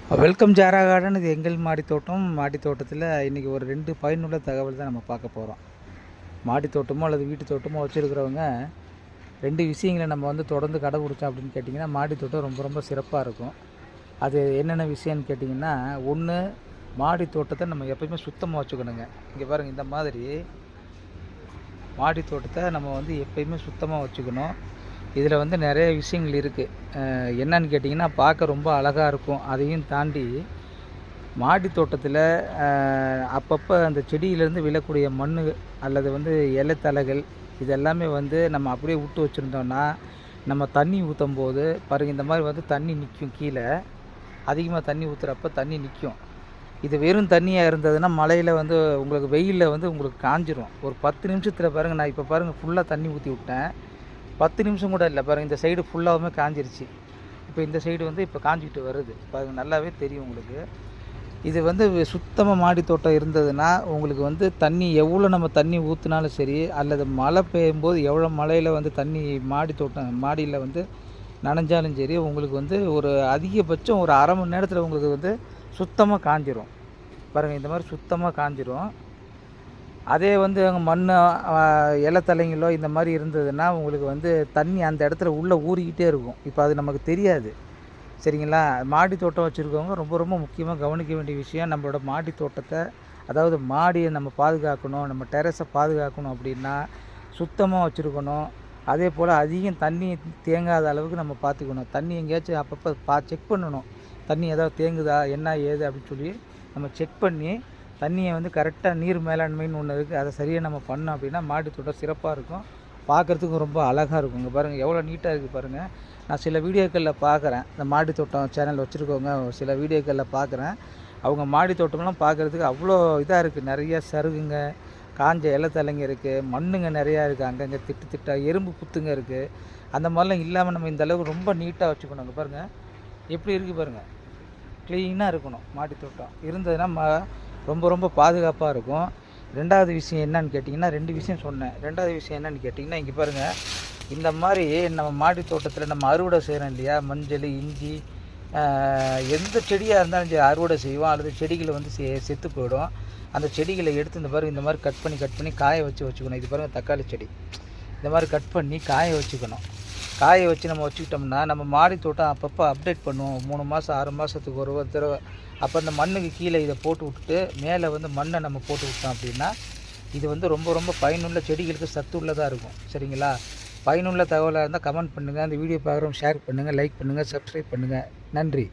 Welcome ஜாரா garden. இது எங்கள் மாடி தோட்டத்தில் இன்றைக்கி ஒரு 2 பயனுள்ள தகவல் தான் நம்ம பார்க்க போகிறோம். மாடி தோட்டமோ அல்லது வீட்டு தோட்டமோ வச்சுருக்கிறவங்க 2 விஷயங்களை நம்ம தொடர்ந்து கடைபிடிச்சோம் அப்படின்னு கேட்டிங்கன்னா மாடி தோட்டம் ரொம்ப ரொம்ப சிறப்பாக இருக்கும். அது என்னென்ன விஷயம்னு கேட்டிங்கன்னா, ஒன்று, மாடி தோட்டத்தை நம்ம எப்போயுமே சுத்தமாக வச்சுக்கணுங்க. இங்கே பாருங்கள், இந்த மாதிரி மாடி தோட்டத்தை நம்ம எப்போயுமே சுத்தமாக வச்சுக்கணும். இதில் நிறைய விஷயங்கள் இருக்குது. என்னன்னு கேட்டிங்கன்னா, பார்க்க ரொம்ப அழகாக இருக்கும். அதையும் தாண்டி மாடி தோட்டத்தில் அப்பப்போ அந்த செடியிலேருந்து விழக்கூடிய மண் அல்லது இலைத்தலைகள் இதெல்லாமே நம்ம அப்படியே விட்டு வச்சுருந்தோம்னா, நம்ம தண்ணி ஊற்றும் போது பாருங்கள், இந்த மாதிரி தண்ணி நிற்கும். கீழே அதிகமாக தண்ணி ஊற்றுறப்ப தண்ணி நிற்கும். இது வெறும் தண்ணியாக இருந்ததுன்னா மழையில் உங்களுக்கு வெயிலில் உங்களுக்கு காஞ்சிரும். ஒரு 10 நிமிஷத்தில் பாருங்கள், நான் இப்போ பாருங்கள் ஃபுல்லாக தண்ணி ஊற்றி விட்டேன். 10 நிமிஷம் கூட இல்லை பாருங்கள், இந்த சைடு ஃபுல்லாகவுமே காஞ்சிருச்சு. இப்போ இந்த சைடு இப்போ காஞ்சிக்கிட்டு வருது பாருங்கள், நல்லாவே தெரியும் உங்களுக்கு. இது சுத்தமாக மாடி தோட்டம் இருந்ததுன்னா உங்களுக்கு தண்ணி எவ்வளோ நம்ம தண்ணி ஊற்றினாலும் சரி, அல்லது மழை பெய்யும்போது எவ்வளோ மழையில் தண்ணி மாடி தோட்டம் மாடியில் நனைஞ்சாலும் சரி, உங்களுக்கு ஒரு அதிகபட்சம் ஒரு அரை மணி நேரத்தில் உங்களுக்கு சுத்தமாக காஞ்சிரும். பாருங்கள், இந்த மாதிரி சுத்தமாக காஞ்சிரும். அதே அங்கே மண் இலைத்தலைங்களோ இந்த மாதிரி இருந்ததுன்னா உங்களுக்கு தண்ணி அந்த இடத்துல உள்ளே ஊறிக்கிட்டே இருக்கும். இப்போ அது நமக்கு தெரியாது, சரிங்களா? மாடி தோட்டம் வச்சுருக்கவங்க ரொம்ப ரொம்ப முக்கியமாக கவனிக்க வேண்டிய விஷயம், நம்மளோட மாடி தோட்டத்தை, அதாவது மாடியை நம்ம பாதுகாக்கணும், நம்ம டெரஸை பாதுகாக்கணும் அப்படின்னா சுத்தமாக வச்சுருக்கணும். அதே போல் அதிகம் தண்ணி தேங்காத அளவுக்கு நம்ம பார்த்துக்கணும். தண்ணி எங்கேயாச்சும் அப்பப்போ செக் பண்ணணும். தண்ணி ஏதாவது தேங்குதா என்ன ஏது அப்படின்னு சொல்லி நம்ம செக் பண்ணி தண்ணியை கரெக்டாக நீர் மேலாண்மைன்னு ஒன்று இருக்குது, அதை சரியாக நம்ம பண்ணோம் அப்படின்னா மாடி தோட்டம் சிறப்பாக இருக்கும். பார்க்குறதுக்கும் ரொம்ப அழகாக இருக்கும். இங்கே பாருங்கள் எவ்வளோ நீட்டாக இருக்குது பாருங்கள். நான் சில வீடியோக்களில் பார்க்குறேன், இந்த மாடி தோட்டம் சேனல் வச்சுருக்கவங்க சில வீடியோக்களில் பார்க்குறேன். அவங்க மாடி தோட்டம்லாம் பார்க்குறதுக்கு அவ்வளோ இதாக இருக்குது. நிறைய சருகுங்க, காஞ்ச இலைத்தலைங்க இருக்குது, மண்ணுங்க நிறையா இருக்குது, அங்கங்கே திட்டாக எறும்பு புத்துங்க இருக்குது. அந்த மாதிரிலாம் இல்லாமல் நம்ம இந்த அளவுக்கு ரொம்ப நீட்டாக வச்சுக்கணும். இங்கே பாருங்கள் எப்படி இருக்குது பாருங்கள், க்ளீனாக இருக்கணும். மாடி தோட்டம் இருந்ததுன்னா ரொம்ப ரொம்ப பாதுகாப்பாக இருக்கும். 2வது விஷயம் என்னன்னு கேட்டிங்கன்னா, 2 விஷயம் சொன்னேன். 2வது விஷயம் என்னன்னு கேட்டிங்கன்னா, இங்கே பாருங்கள், இந்த மாதிரி நம்ம மாடி தோட்டத்தில் நம்ம அறுவடை செய்கிறோம் இல்லையா, மஞ்சள், இஞ்சி, எந்த செடியாக இருந்தாலும் சரி அறுவடை செய்வோம். அல்லது செடிகளை செத்து போயிடும். அந்த செடிகளை எடுத்து இந்த மாதிரி கட் பண்ணி காய வச்சுக்கணும். இது பாருங்கள், தக்காளி செடி இந்த மாதிரி கட் பண்ணி காய வச்சுக்கணும். காய வச்சு நம்ம வச்சுக்கிட்டோம்னா நம்ம மாடி தோட்டம் அப்பப்போ அப்டேட் பண்ணுவோம். 3 மாதம் 6 மாதத்துக்கு ஒரு தடவை. அப்போ அந்த மண்ணுக்கு கீழே இதை போட்டு விட்டுட்டு மேலே மண்ணை நம்ம போட்டு விட்டோம் அப்படின்னா இது ரொம்ப ரொம்ப பயனுள்ள, செடிகளுக்கு சத்து உள்ளதாக இருக்கும், சரிங்களா? பயனுள்ள தகவலாக இருந்தால் கமெண்ட் பண்ணுங்கள். அந்த வீடியோ பார்க்குறவங்க ஷேர் பண்ணுங்கள், லைக் பண்ணுங்கள், சப்ஸ்கிரைப் பண்ணுங்கள். நன்றி.